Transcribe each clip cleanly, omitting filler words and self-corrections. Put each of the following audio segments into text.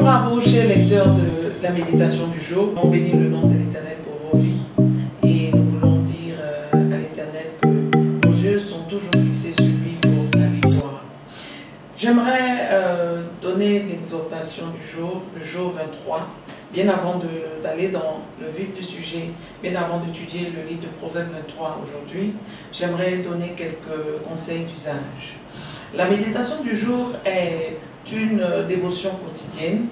Bonjour à vous, chers lecteurs de la méditation du jour. On bénit le nom de l'Éternel pour vos vies. Et nous voulons dire à l'Éternel que nos yeux sont toujours fixés sur lui pour la victoire. J'aimerais donner l'exhortation du jour, le jour 23. Bien avant d'aller dans le vif du sujet, bien avant d'étudier le livre de Proverbes 23 aujourd'hui, j'aimerais donner quelques conseils d'usage. La méditation du jour est une dévotion quotidienne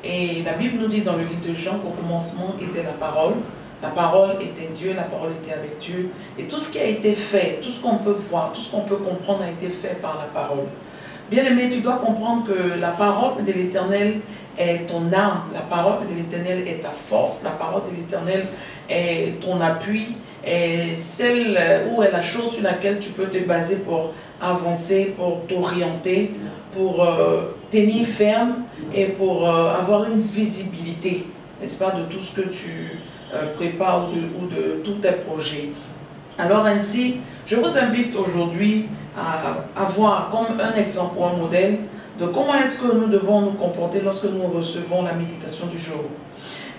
et la Bible nous dit dans le livre de Jean qu'au commencement était la parole était Dieu, la parole était avec Dieu et tout ce qui a été fait, tout ce qu'on peut voir, tout ce qu'on peut comprendre a été fait par la parole. Bien-aimé, tu dois comprendre que la parole de l'Éternel est ton âme, la parole de l'Éternel est ta force, la parole de l'Éternel est ton appui, est celle où est la chose sur laquelle tu peux te baser pour avancer, pour t'orienter, pour tenir ferme et pour avoir une visibilité, n'est-ce pas, de tout ce que tu prépares ou de tous tes projets. Alors ainsi, je vous invite aujourd'hui à voir comme un exemple ou un modèle de comment est-ce que nous devons nous comporter lorsque nous recevons la méditation du jour.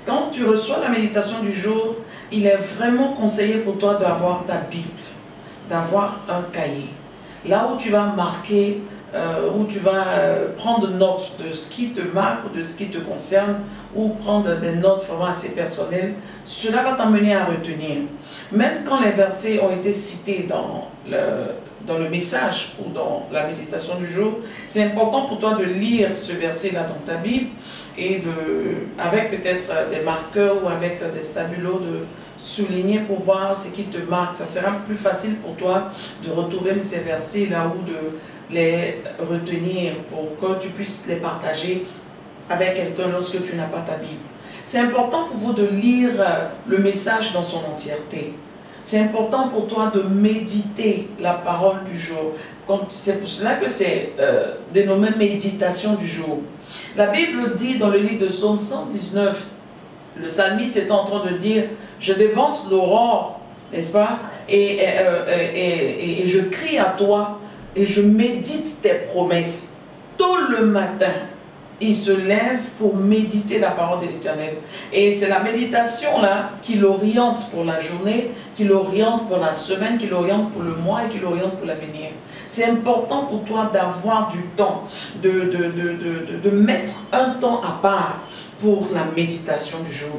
Quand tu reçois la méditation du jour, il est vraiment conseillé pour toi d'avoir ta Bible, d'avoir un cahier. Là où tu vas marquer, où tu vas prendre note de ce qui te marque ou de ce qui te concerne, ou prendre des notes vraiment assez personnelles, cela va t'amener à retenir. Même quand les versets ont été cités dans le message ou dans la méditation du jour, c'est important pour toi de lire ce verset-là dans ta Bible et avec peut-être des marqueurs ou avec des stabulos de souligner pour voir ce qui te marque. Ça sera plus facile pour toi de retrouver ces versets-là ou de les retenir pour que tu puisses les partager avec quelqu'un lorsque tu n'as pas ta Bible. C'est important pour vous de lire le message dans son entièreté. C'est important pour toi de méditer la parole du jour. C'est pour cela que c'est dénommé méditation du jour. La Bible dit dans le livre de Psaume 119, le psalmiste est en train de dire « Je dévance l'aurore, n'est-ce pas? Et je crie à toi et je médite tes promesses. Tôt le matin, il se lève pour méditer la parole de l'Éternel. Et c'est la méditation là qui l'oriente pour la journée, qui l'oriente pour la semaine, qui l'oriente pour le mois et qui l'oriente pour l'avenir. C'est important pour toi d'avoir du temps, de mettre un temps à part pour la méditation du jour.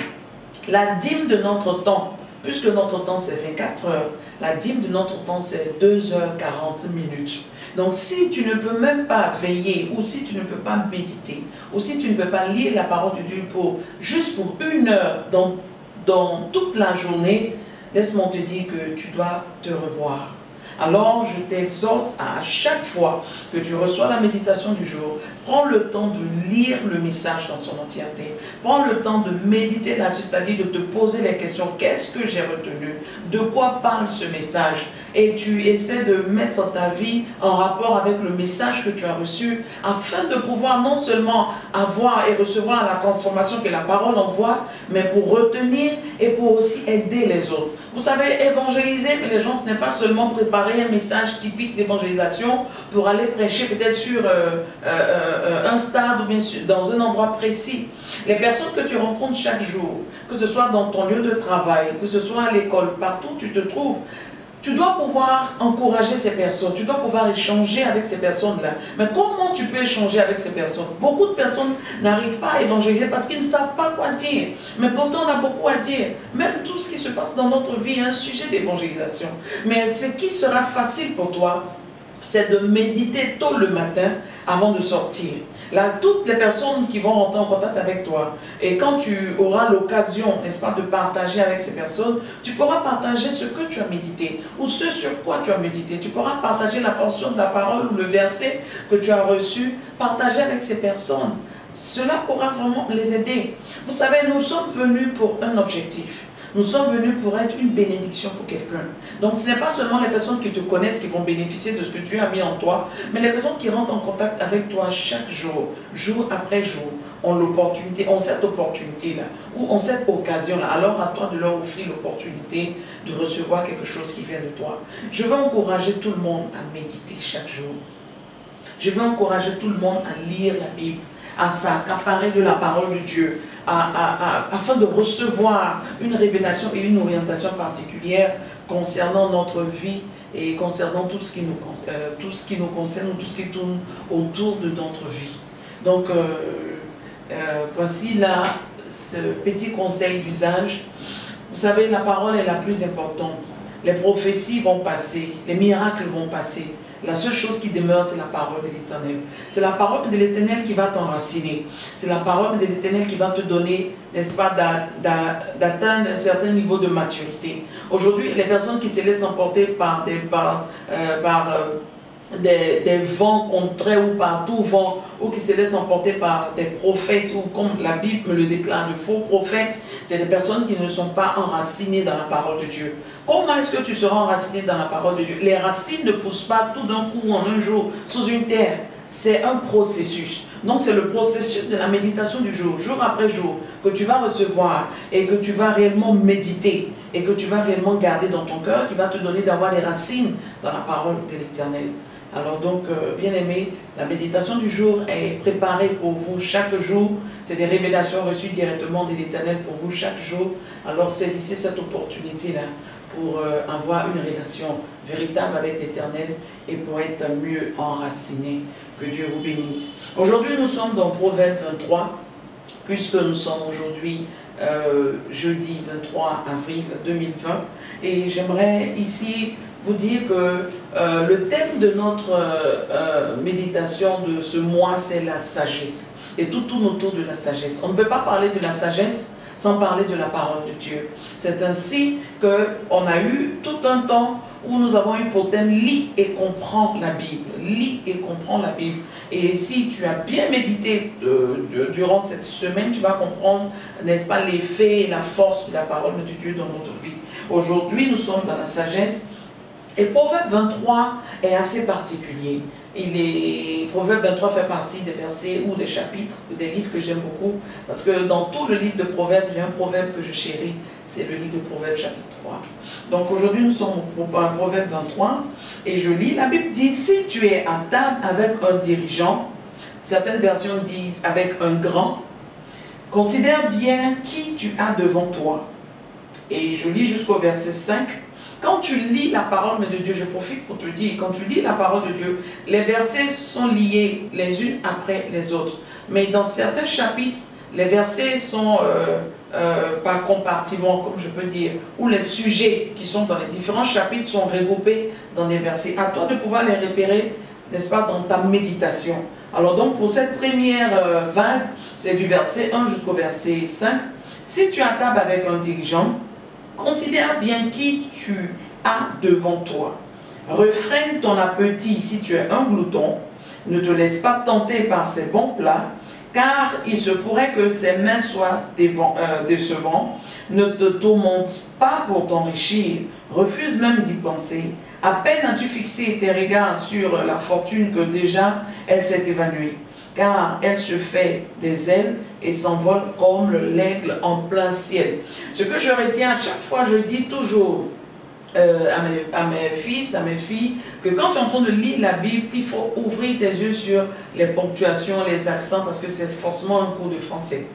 La dîme de notre temps, puisque notre temps c'est 24 heures, la dîme de notre temps c'est 2h40. Donc si tu ne peux même pas veiller, ou si tu ne peux pas méditer, ou si tu ne peux pas lire la parole de Dieu juste pour 1 heure dans toute la journée, laisse-moi te dire que tu dois te revoir. Alors je t'exhorte à chaque fois que tu reçois la méditation du jour, prends le temps de lire le message dans son entièreté. Prends le temps de méditer là-dessus, c'est-à-dire de te poser les questions. Qu'est-ce que j'ai retenu? De quoi parle ce message? Et tu essaies de mettre ta vie en rapport avec le message que tu as reçu afin de pouvoir non seulement avoir et recevoir la transformation que la parole envoie, mais pour retenir et pour aussi aider les autres. Vous savez, évangéliser, mais les gens, ce n'est pas seulement préparer un message typique d'évangélisation pour aller prêcher peut-être sur un stade ou bien dans un endroit précis. Les personnes que tu rencontres chaque jour, que ce soit dans ton lieu de travail, que ce soit à l'école, partout où tu te trouves, tu dois pouvoir encourager ces personnes, tu dois pouvoir échanger avec ces personnes-là. Mais comment tu peux échanger avec ces personnes? Beaucoup de personnes n'arrivent pas à évangéliser parce qu'ils ne savent pas quoi dire. Mais pourtant, on a beaucoup à dire. Même tout ce qui se passe dans notre vie est un sujet d'évangélisation. Mais ce qui sera facile pour toi, c'est de méditer tôt le matin avant de sortir. Là, toutes les personnes qui vont rentrer en contact avec toi, et quand tu auras l'occasion, n'est-ce pas, de partager avec ces personnes, tu pourras partager ce que tu as médité, ou ce sur quoi tu as médité. Tu pourras partager la portion de la parole ou le verset que tu as reçu, partager avec ces personnes. Cela pourra vraiment les aider. Vous savez, nous sommes venus pour un objectif. Nous sommes venus pour être une bénédiction pour quelqu'un. Donc ce n'est pas seulement les personnes qui te connaissent qui vont bénéficier de ce que Dieu a mis en toi, mais les personnes qui rentrent en contact avec toi chaque jour, jour après jour, ont l'opportunité, ont cette opportunité-là, ou ont cette occasion-là. Alors à toi de leur offrir l'opportunité de recevoir quelque chose qui vient de toi. Je veux encourager tout le monde à méditer chaque jour. Je veux encourager tout le monde à lire la Bible, à s'accaparer de la parole de Dieu, afin de recevoir une révélation et une orientation particulière concernant notre vie et concernant tout ce qui nous concerne ou tout ce qui tourne autour de notre vie. Donc, voici là ce petit conseil d'usage. Vous savez, la parole est la plus importante. Les prophéties vont passer, les miracles vont passer. La seule chose qui demeure, c'est la parole de l'Éternel. C'est la parole de l'Éternel qui va t'enraciner. C'est la parole de l'Éternel qui va te donner, n'est-ce pas, d'atteindre un certain niveau de maturité. Aujourd'hui, les personnes qui se laissent emporter par des vents contraires ou par tout vent, ou qui se laissent emporter par des prophètes, ou comme la Bible me le déclare, de faux prophètes, c'est des personnes qui ne sont pas enracinées dans la parole de Dieu. Comment est-ce que tu seras enraciné dans la parole de Dieu? Les racines ne poussent pas tout d'un coup en un jour sous une terre. C'est un processus. Donc c'est le processus de la méditation du jour après jour, que tu vas recevoir et que tu vas réellement méditer et que tu vas réellement garder dans ton cœur, qui va te donner d'avoir des racines dans la parole de l'Éternel. Alors donc, bien-aimés, la méditation du jour est préparée pour vous chaque jour. C'est des révélations reçues directement de l'Éternel pour vous chaque jour. Alors saisissez cette opportunité-là pour avoir une relation véritable avec l'Éternel et pour être mieux enraciné. Que Dieu vous bénisse. Aujourd'hui, nous sommes dans Proverbe 23, puisque nous sommes aujourd'hui jeudi 23 avril 2020. Et j'aimerais ici vous dire que le thème de notre méditation de ce mois, c'est la sagesse. Et tout tourne autour de la sagesse. On ne peut pas parler de la sagesse sans parler de la parole de Dieu. C'est ainsi qu'on a eu tout un temps où nous avons eu pour thème « Lis et comprends la Bible ». Lis et comprends la Bible. Et si tu as bien médité durant cette semaine, tu vas comprendre, n'est-ce pas, l'effet et la force de la parole de Dieu dans notre vie. Aujourd'hui, nous sommes dans la sagesse. Et Proverbe 23 est assez particulier. Proverbe 23 fait partie des versets ou des chapitres, des livres que j'aime beaucoup. Parce que dans tout le livre de Proverbes, j'ai un proverbe que je chéris, c'est le livre de Proverbes chapitre 3. Donc aujourd'hui, nous sommes au Proverbe 23 et je lis, la Bible dit, si tu es à table avec un dirigeant, certaines versions disent avec un grand, considère bien qui tu as devant toi. Et je lis jusqu'au verset 5. Quand tu lis la parole de Dieu, je profite pour te dire, quand tu lis la parole de Dieu, les versets sont liés les unes après les autres. Mais dans certains chapitres, les versets sont par compartiment, comme je peux dire, où les sujets qui sont dans les différents chapitres sont regroupés dans des versets. À toi de pouvoir les repérer, n'est-ce pas, dans ta méditation. Alors donc, pour cette première vague, c'est du verset 1 jusqu'au verset 5. Si tu es à table avec un dirigeant, considère bien qui tu as devant toi. Refrène ton appétit si tu es un glouton. Ne te laisse pas tenter par ses bons plats, car il se pourrait que ses mains soient décevantes. Ne te tourmente pas pour t'enrichir. Refuse même d'y penser. À peine as-tu fixé tes regards sur la fortune que déjà elle s'est évanouie. Car elle se fait des ailes et s'envole comme l'aigle en plein ciel. Ce que je retiens à chaque fois, je dis toujours à mes fils, à mes filles, que quand tu es en train de lire la Bible, il faut ouvrir tes yeux sur les ponctuations, les accents, parce que c'est forcément un cours de français.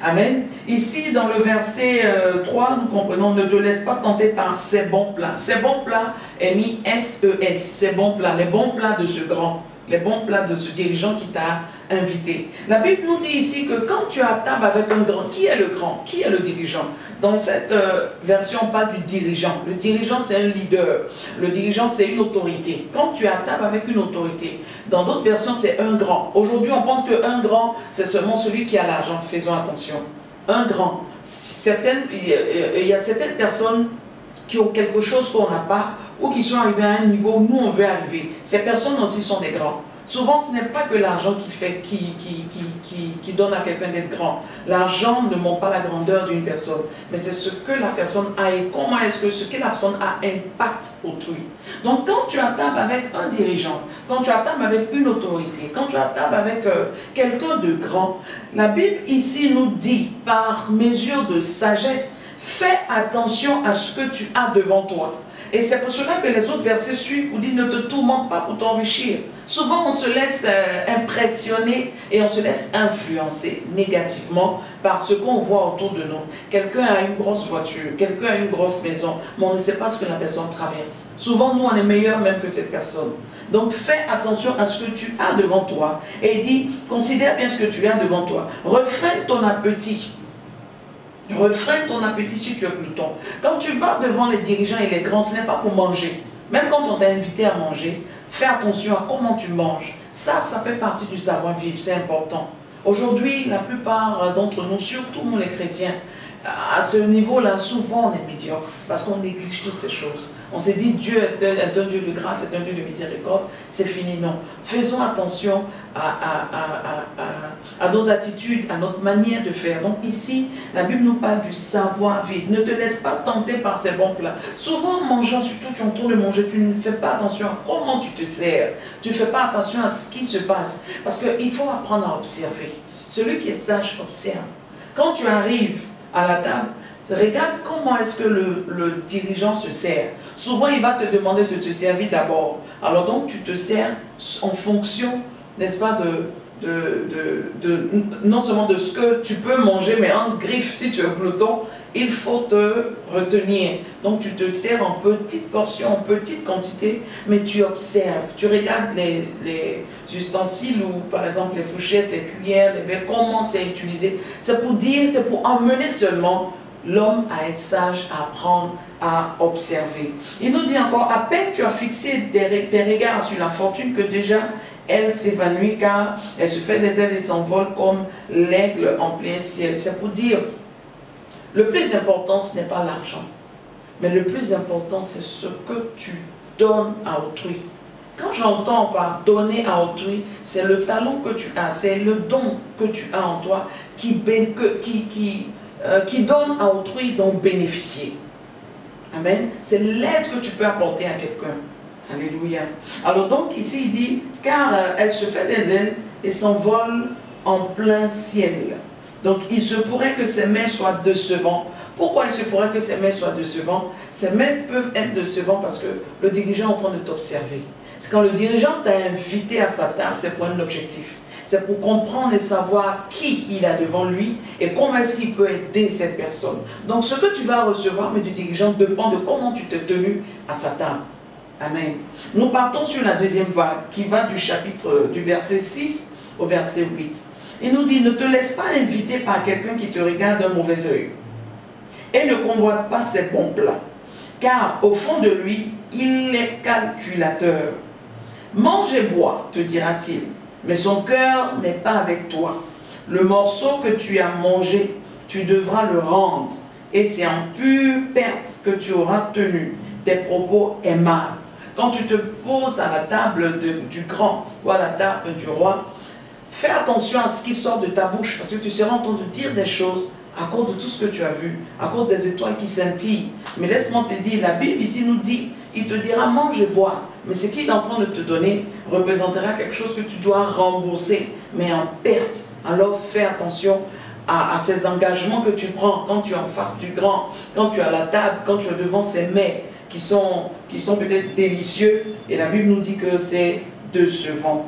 Amen. Ici, dans le verset 3, nous comprenons, ne te laisse pas tenter par ces bons plats. Ces bons plats est mis S-E-S, ces bons plats, les bons plats de ce grand. Les bons plats de ce dirigeant qui t'a invité. La Bible nous dit ici que quand tu es à table avec un grand, qui est le grand? Qui est le dirigeant? Dans cette version, on parle du dirigeant. Le dirigeant, c'est un leader. Le dirigeant, c'est une autorité. Quand tu es à table avec une autorité, dans d'autres versions, c'est un grand. Aujourd'hui, on pense qu'un grand, c'est seulement celui qui a l'argent. Faisons attention. Un grand. Il y a certaines personnes qui ont quelque chose qu'on n'a pas, ou qui sont arrivés à un niveau où nous on veut arriver. Ces personnes aussi sont des grands. Souvent ce n'est pas que l'argent qui donne à quelqu'un d'être grand. L'argent ne montre pas la grandeur d'une personne, mais c'est ce que la personne a et comment est-ce que ce que la personne a impacte autrui. Donc quand tu es à table avec un dirigeant, quand tu es à table avec une autorité, quand tu es à table avec quelqu'un de grand, la Bible ici nous dit par mesure de sagesse, fais attention à ce que tu as devant toi. Et c'est pour cela que les autres versets suivent vous disent ne te tourmente pas pour t'enrichir. Souvent on se laisse impressionner et on se laisse influencer négativement par ce qu'on voit autour de nous. Quelqu'un a une grosse voiture, quelqu'un a une grosse maison, mais on ne sait pas ce que la personne traverse. Souvent nous on est meilleur même que cette personne. Donc fais attention à ce que tu as devant toi et dis, considère bien ce que tu as devant toi. Refrène ton appétit. Refrène ton appétit si tu es Pluton. Quand tu vas devant les dirigeants et les grands, ce n'est pas pour manger. Même quand on t'a invité à manger, fais attention à comment tu manges. Ça fait partie du savoir-vivre, c'est important. Aujourd'hui, la plupart d'entre nous, surtout nous les chrétiens, à ce niveau-là, souvent on est médiocre parce qu'on néglige toutes ces choses. On s'est dit Dieu est un Dieu de grâce, est un Dieu de miséricorde, c'est fini. Non. Faisons attention à nos attitudes, à notre manière de faire. Donc ici, la Bible nous parle du savoir-vivre. Ne te laisse pas tenter par ces bons plats. Souvent en mangeant, surtout tu es en train de manger, tu ne fais pas attention à comment tu te sers. Tu ne fais pas attention à ce qui se passe. Parce qu'il faut apprendre à observer. Celui qui est sage observe. Quand tu arrives à la table, regarde comment est-ce que le dirigeant se sert. Souvent, il va te demander de te servir d'abord. Alors donc, tu te sers en fonction, n'est-ce pas, non seulement de ce que tu peux manger, mais en griffe, si tu es Pluton, il faut te retenir. Donc, tu te sers en petites portions, en petite quantité, mais tu observes. Tu regardes les ustensiles ou, par exemple, les fourchettes, les cuillères, les verres, comment c'est utilisé. C'est pour dire, c'est pour emmener seulement l'homme à être sage, à apprendre, à observer. Il nous dit encore, à peine tu as fixé tes regards sur la fortune que déjà elle s'évanouit car elle se fait des ailes et s'envole comme l'aigle en plein ciel. C'est pour dire, le plus important ce n'est pas l'argent, mais le plus important c'est ce que tu donnes à autrui. Quand j'entends par donner à autrui, c'est le talent que tu as, c'est le don que tu as en toi qui donne à autrui d'en bénéficier. Amen. C'est l'aide que tu peux apporter à quelqu'un. Alléluia. Alors donc ici il dit, car elle se fait des ailes et s'envole en plein ciel. Donc il se pourrait que ses mains soient décevantes. Pourquoi il se pourrait que ses mains soient décevantes? Ses mains peuvent être décevantes parce que le dirigeant est en train de t'observer. C'est quand le dirigeant t'a invité à sa table, c'est pour un objectif. C'est pour comprendre et savoir qui il a devant lui et comment est-ce qu'il peut aider cette personne. Donc ce que tu vas recevoir mais du dirigeant dépend de comment tu t'es tenu à sa table. Amen. Nous partons sur la deuxième vague qui va du verset 6 au verset 8. Il nous dit, ne te laisse pas inviter par quelqu'un qui te regarde d'un mauvais œil et ne convoite pas ses bons plats, car au fond de lui, il est calculateur. Mange et bois, te dira-t-il, mais son cœur n'est pas avec toi. Le morceau que tu as mangé, tu devras le rendre, et c'est en pure perte que tu auras tenu tes propos aimables. Quand tu te poses à la table du grand ou à la table du roi, fais attention à ce qui sort de ta bouche, parce que tu seras en train de dire des choses à cause de tout ce que tu as vu, à cause des étoiles qui scintillent. Mais laisse-moi te dire, la Bible ici nous dit, il te dira mange et bois, mais ce qu'il est en train de te donner représentera quelque chose que tu dois rembourser, mais en perte. Alors fais attention à ces engagements que tu prends quand tu es en face du grand, quand tu es à la table, quand tu es devant ces mets qui sont peut-être délicieux, et la Bible nous dit que c'est décevant.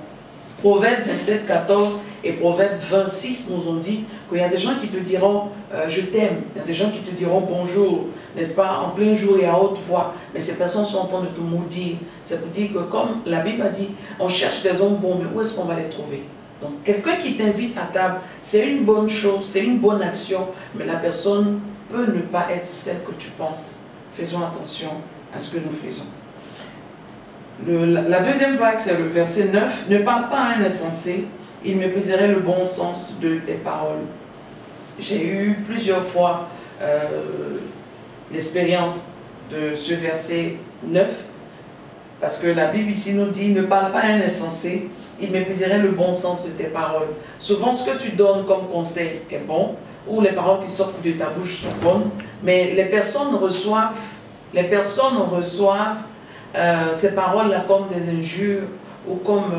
Proverbe 27, 14 et Proverbe 26 nous ont dit qu'il y a des gens qui te diront je t'aime, il y a des gens qui te diront bonjour, n'est-ce pas, en plein jour et à haute voix, mais ces personnes sont en train de te maudire. C'est pour dire que comme la Bible a dit, on cherche des hommes bons, mais où est-ce qu'on va les trouver? Donc quelqu'un qui t'invite à table, c'est une bonne chose, c'est une bonne action, mais la personne peut ne pas être celle que tu penses. Faisons attention à ce que nous faisons. La deuxième vague, c'est le verset 9. Ne parle pas à un insensé, il mépriserait le bon sens de tes paroles. J'ai eu plusieurs fois l'expérience de ce verset 9, parce que la Bible ici nous dit, ne parle pas à un insensé, il mépriserait le bon sens de tes paroles. Souvent, ce que tu donnes comme conseil est bon, ou les paroles qui sortent de ta bouche sont bonnes, mais les personnes reçoivent ces paroles-là comme des injures ou comme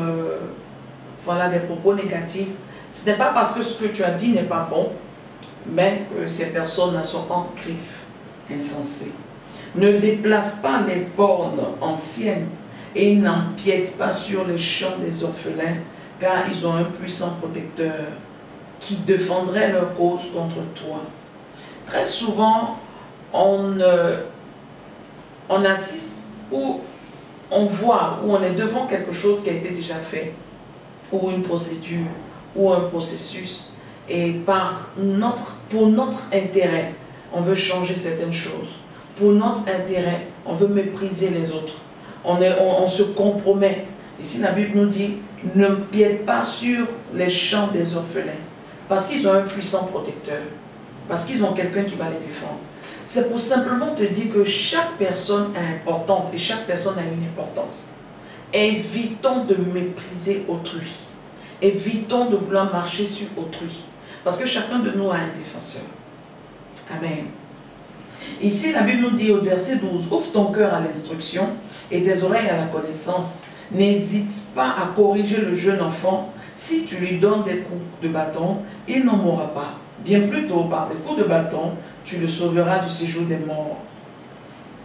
voilà, des propos négatifs. Ce n'est pas parce que ce que tu as dit n'est pas bon, mais que ces personnes sont en griffe insensées. Ne déplace pas les bornes anciennes et n'empiète pas sur les champs des orphelins, car ils ont un puissant protecteur qui défendrait leur cause contre toi. Très souvent, on assiste ou on voit, ou on est devant quelque chose qui a été déjà fait, ou une procédure, ou un processus, et pour notre intérêt, on veut changer certaines choses. Pour notre intérêt, on veut mépriser les autres. On se compromet. Ici, la Bible nous dit, ne piète pas sur les champs des orphelins, parce qu'ils ont un puissant protecteur, parce qu'ils ont quelqu'un qui va les défendre. C'est pour simplement te dire que chaque personne est importante et chaque personne a une importance. Évitons de mépriser autrui. Évitons de vouloir marcher sur autrui. Parce que chacun de nous a un défenseur. Amen. Ici, la Bible nous dit au verset 12, « Ouvre ton cœur à l'instruction et tes oreilles à la connaissance. N'hésite pas à corriger le jeune enfant. Si tu lui donnes des coups de bâton, il n'en mourra pas. Bien plutôt, par des coups de bâton, tu le sauveras du séjour des morts. »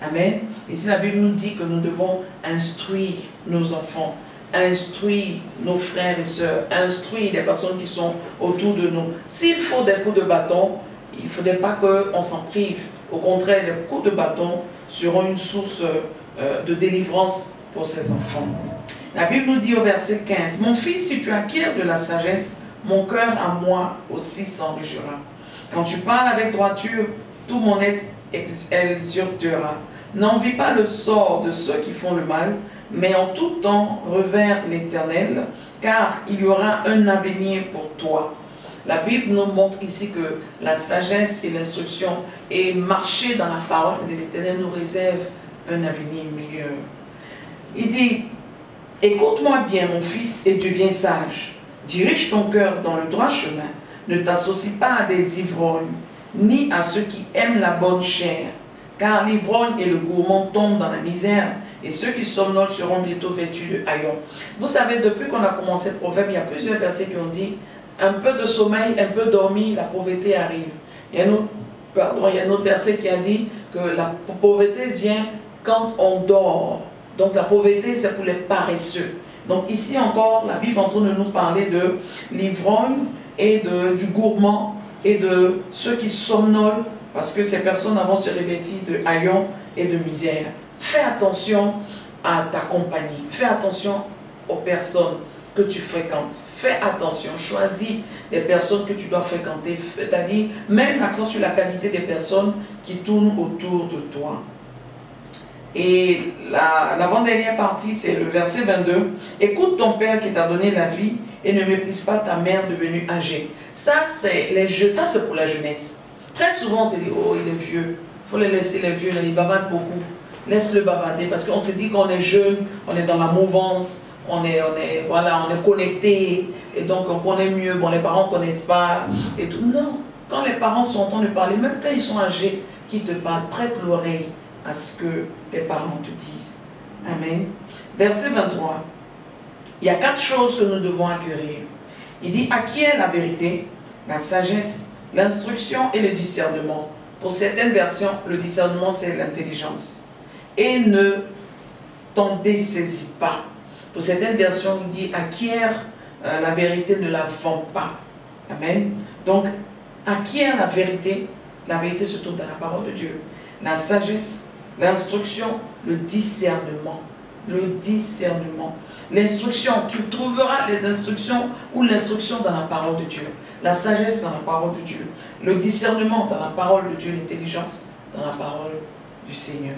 Amen. Ici, la Bible nous dit que nous devons instruire nos enfants, instruire nos frères et sœurs, instruire les personnes qui sont autour de nous. S'il faut des coups de bâton, il ne faudrait pas qu'on s'en prive. Au contraire, les coups de bâton seront une source de délivrance pour ces enfants. La Bible nous dit au verset 15, « Mon fils, si tu acquiers de la sagesse, mon cœur à moi aussi s'enrichira. Quand tu parles avec droiture, tout mon être exultera. N'envie pas le sort de ceux qui font le mal, mais en tout temps revers l'Éternel, car il y aura un avenir pour toi. » La Bible nous montre ici que la sagesse et l'instruction et marcher dans la parole de l'Éternel nous réserve un avenir meilleur. Il dit, « Écoute-moi bien, mon fils, et deviens sage. Dirige ton cœur dans le droit chemin. Ne t'associe pas à des ivrognes, ni à ceux qui aiment la bonne chair. Car l'ivrogne et le gourmand tombent dans la misère, et ceux qui somnolent seront bientôt vêtus de haillons. » Vous savez, depuis qu'on a commencé le proverbe, il y a plusieurs versets qui ont dit un peu de sommeil, un peu dormi, la pauvreté arrive. Il y a un autre verset qui a dit que la pauvreté vient quand on dort. Donc la pauvreté, c'est pour les paresseux. Donc ici encore, la Bible est en train de nous parler de l'ivrogne et du gourmand et de ceux qui somnolent, parce que ces personnes vont se revêtir de haillons et de misère. Fais attention à ta compagnie. Fais attention aux personnes que tu fréquentes. Fais attention. Choisis les personnes que tu dois fréquenter. C'est-à-dire, mets l'accent sur la qualité des personnes qui tournent autour de toi. Et l'avant-dernière partie, c'est le verset 22. « Écoute ton père qui t'a donné la vie et ne méprise pas ta mère devenue âgée. » Ça, c'est pour la jeunesse. Très souvent, on se dit, oh, il est vieux. Il faut les laisser, les vieux, là, ils bavardent beaucoup. Laisse-le bavarder, parce qu'on se dit qu'on est jeune, on est dans la mouvance, on est connecté, et donc on connaît mieux. Bon, les parents ne connaissent pas, et tout. Non, quand les parents sont en train de parler, même quand ils sont âgés, qui te parlent, prête l'oreille à ce que tes parents te disent. Amen. Verset 23. Il y a 4 choses que nous devons acquérir. Il dit, acquiert la vérité, la sagesse, l'instruction et le discernement. Pour certaines versions, le discernement, c'est l'intelligence. Et ne t'en dessaisis pas. Pour certaines versions, il dit, acquiert la vérité, ne la vends pas. Amen. Donc, acquiert la vérité se trouve dans la parole de Dieu. La sagesse, l'instruction, le discernement. Le discernement. L'instruction, tu trouveras les instructions ou l'instruction dans la parole de Dieu. La sagesse dans la parole de Dieu. Le discernement dans la parole de Dieu. L'intelligence dans la parole du Seigneur.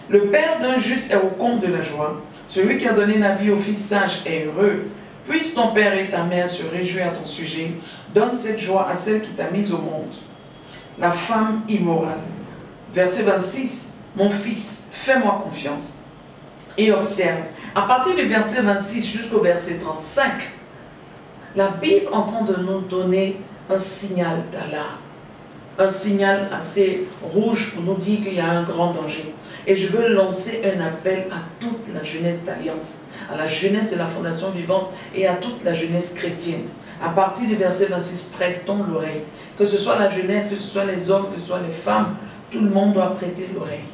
Le père d'un juste est au comble de la joie. Celui qui a donné la vie au fils sage est heureux. Puisse ton père et ta mère se réjouir à ton sujet. Donne cette joie à celle qui t'a mise au monde. La femme immorale. Verset 26. Mon fils, fais-moi confiance et observe. À partir du verset 26 jusqu'au verset 35, la Bible est en train de nous donner un signal d'alarme. Un signal assez rouge pour nous dire qu'il y a un grand danger. Et je veux lancer un appel à toute la jeunesse d'Alliance, à la jeunesse de la Fondation Vivante et à toute la jeunesse chrétienne. À partir du verset 26, prêtons l'oreille. Que ce soit la jeunesse, que ce soit les hommes, que ce soit les femmes, tout le monde doit prêter l'oreille.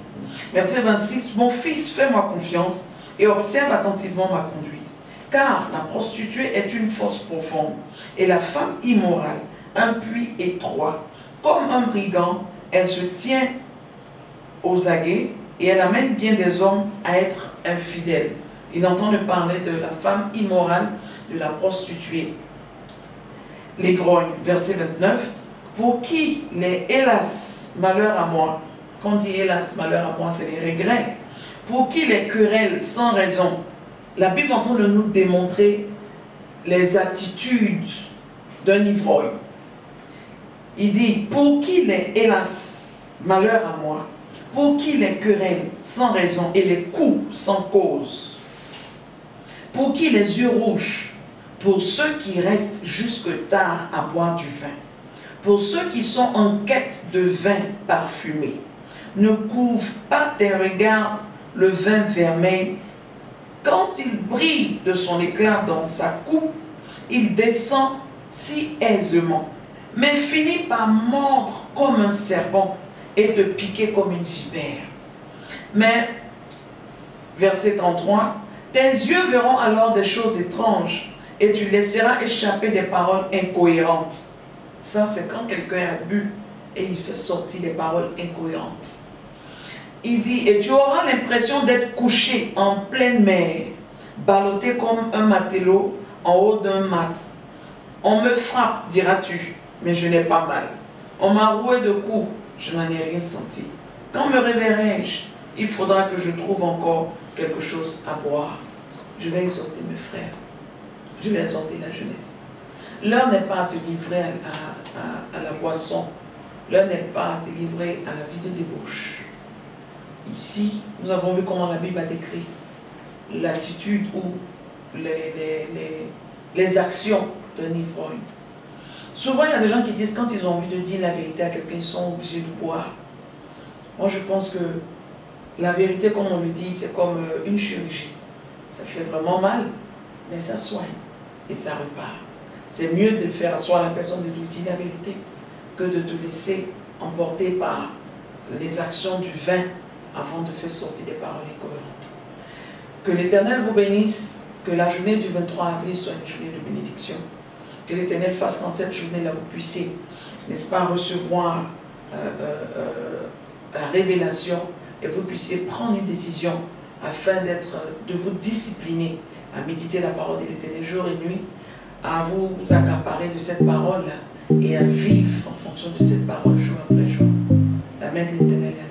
Verset 26, mon fils, fais-moi confiance et observe attentivement ma conduite. Car la prostituée est une fosse profonde et la femme immorale, un puits étroit. Comme un brigand, elle se tient aux aguets et elle amène bien des hommes à être infidèles. Il entend parler de la femme immorale, de la prostituée. L'ivrogne, verset 29, pour qui les hélas, malheur à moi. Quand on dit hélas, malheur à moi, c'est les regrets. Pour qui les querelles sans raison. La Bible est en train de nous démontrer les attitudes d'un ivrogne. Il dit, pour qui les hélas, malheur à moi, pour qui les querelles sans raison et les coups sans cause, pour qui les yeux rouges, pour ceux qui restent jusque tard à boire du vin, pour ceux qui sont en quête de vin parfumé, ne couvre pas tes regards le vin vermeil. Quand il brille de son éclat dans sa coupe, il descend si aisément, mais finit par mordre comme un serpent et te piquer comme une vipère. Mais, verset 33, tes yeux verront alors des choses étranges et tu laisseras échapper des paroles incohérentes. Ça, c'est quand quelqu'un a bu et il fait sortir des paroles incohérentes. Il dit, et tu auras l'impression d'être couché en pleine mer, ballotté comme un matelot en haut d'un mat. On me frappe, diras-tu, mais je n'ai pas mal. On m'a roué de coups, je n'en ai rien senti. Quand me réveillerai-je, il faudra que je trouve encore quelque chose à boire. Je vais exhorter mes frères. Je vais exhorter la jeunesse. L'heure n'est pas à te livrer à la boisson. L'heure n'est pas à te livrer à la vie de débauche. Ici, nous avons vu comment la Bible a décrit l'attitude ou les actions d'un ivrogne. Souvent, il y a des gens qui disent, quand ils ont envie de dire la vérité à quelqu'un, ils sont obligés de boire. Moi, je pense que la vérité, comme on le dit, c'est comme une chirurgie. Ça fait vraiment mal, mais ça soigne et ça repart. C'est mieux de faire asseoir la personne, de lui dire la vérité, que de te laisser emporter par les actions du vin avant de faire sortir des paroles incohérentes. Que l'Éternel vous bénisse, que la journée du 23 avril soit une journée de bénédiction. Que l'Éternel fasse qu'en cette journée-là, vous puissiez, n'est-ce pas, recevoir la révélation et vous puissiez prendre une décision afin de vous discipliner à méditer la parole de l'Éternel jour et nuit, à vous accaparer de cette parole-là et à vivre en fonction de cette parole jour après jour. La main de l'Éternel est